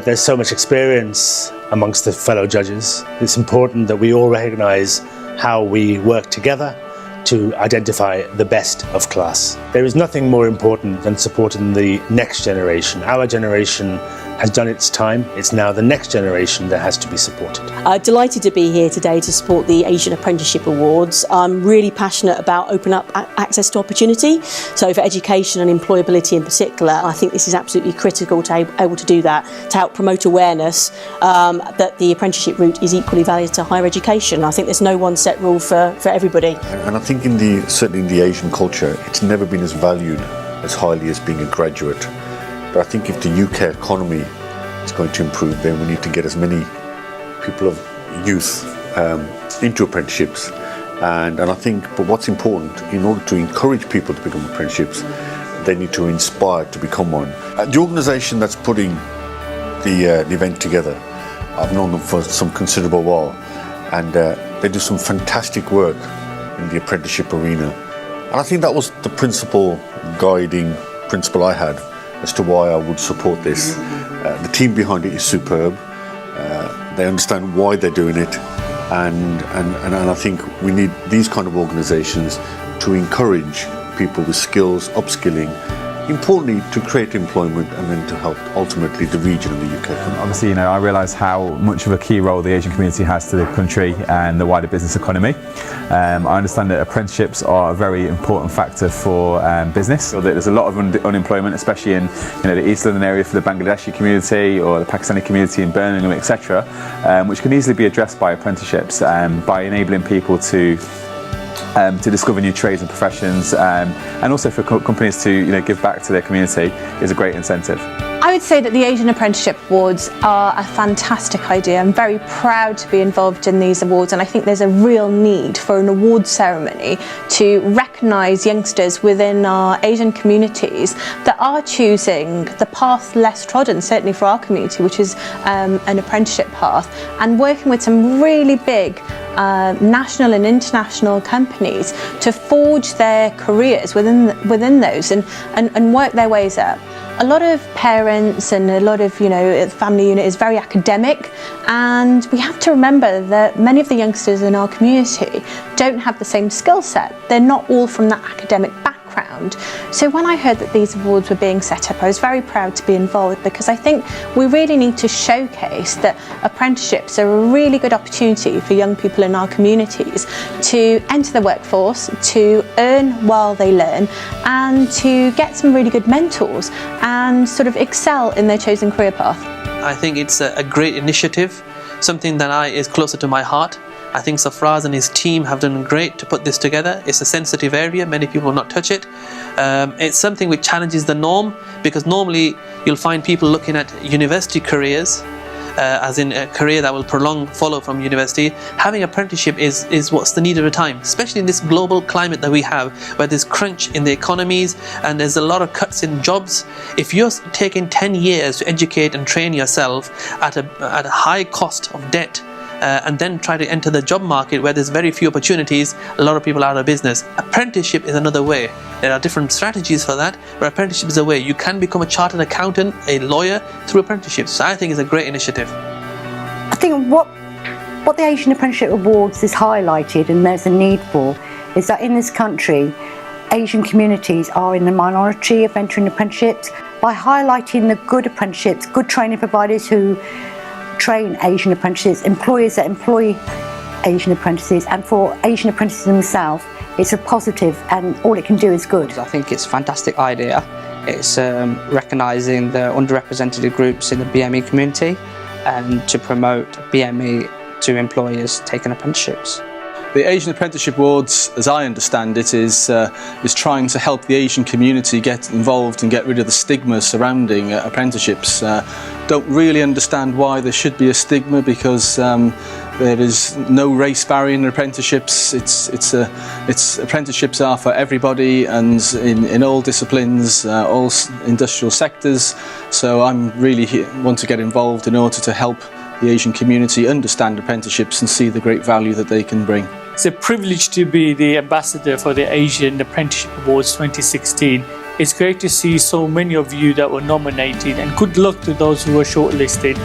that there's so much experience amongst the fellow judges, it's important that we all recognise how we work together to identify the best of class. There is nothing more important than supporting the next generation. Our generation has done its time. It's now the next generation that has to be supported. Delighted to be here today to support the Asian Apprenticeship Awards. I'm really passionate about opening up access to opportunity. So for education and employability in particular, I think this is absolutely critical to be able to do that, to help promote awareness that the apprenticeship route is equally valid to higher education. I think there's no one set rule for everybody. And I think certainly in the Asian culture, it's never been as valued as highly as being a graduate. But I think if the UK economy is going to improve, then we need to get as many people of youth into apprenticeships. And I think, but what's important, in order to encourage people to become apprenticeships, they need to inspire to become one. The organisation that's putting the event together, I've known them for some considerable while, and they do some fantastic work in the apprenticeship arena. And I think that was the guiding principle I had as to why I would support this. The team behind it is superb. They understand why they're doing it, and I think we need these kind of organisations to encourage people with skills, upskilling, importantly to create employment and then to help ultimately the region and the UK. Obviously, I realise how much of a key role the Asian community has to the country and the wider business economy. I understand that apprenticeships are a very important factor for business. So there's a lot of unemployment, especially in the East London area for the Bangladeshi community or the Pakistani community in Birmingham, etc., which can easily be addressed by apprenticeships by enabling people to discover new trades and professions, and also for companies to give back to their community is a great incentive. I would say that the Asian Apprenticeship Awards are a fantastic idea. I'm very proud to be involved in these awards, and I think there's a real need for an award ceremony to recognise youngsters within our Asian communities that are choosing the path less trodden, certainly for our community, which is an apprenticeship path, and working with some really big national and international companies to forge their careers within those and work their ways up. A lot of parents and a lot of the family unit is very academic, and we have to remember that many of the youngsters in our community don't have the same skill set. They're not all from that academic background. So when I heard that these awards were being set up, I was very proud to be involved, because I think we really need to showcase that apprenticeships are a really good opportunity for young people in our communities to enter the workforce, to earn while they learn, and to get some really good mentors and sort of excel in their chosen career path. I think it's a great initiative, something that is closer to my heart. I think SAFARAZ and his team have done great to put this together. It's a sensitive area, many people will not touch it. It's something which challenges the norm, because normally you'll find people looking at university careers, as in a career that will follow from university. Having apprenticeship is what's the need of the time, especially in this global climate that we have, where there's crunch in the economies and there's a lot of cuts in jobs. If you're taking 10 years to educate and train yourself at a high cost of debt, and then try to enter the job market where there's very few opportunities, a lot of people are out of business. Apprenticeship is another way. There are different strategies for that, but apprenticeship is a way. You can become a chartered accountant, a lawyer, through apprenticeships. So I think it's a great initiative. I think what the Asian Apprenticeship Awards is highlighted, and there's a need for, is that in this country, Asian communities are in the minority of entering apprenticeships. By highlighting the good apprenticeships, good training providers who train Asian apprentices, employers that employ Asian apprentices, and for Asian apprentices themselves, it's a positive, and all it can do is good. I think it's a fantastic idea. It's recognising the underrepresented groups in the BME community and to promote BME to employers taking apprenticeships. The Asian Apprenticeship Awards, as I understand it, is trying to help the Asian community get involved and get rid of the stigma surrounding apprenticeships. Don't really understand why there should be a stigma, because there is no race barrier in apprenticeships. Apprenticeships are for everybody and in all disciplines, all industrial sectors. So I'm really want to get involved in order to help the Asian community understand apprenticeships and see the great value that they can bring. It's a privilege to be the ambassador for the Asian Apprenticeship Awards 2016. It's great to see so many of you that were nominated, and good luck to those who were shortlisted.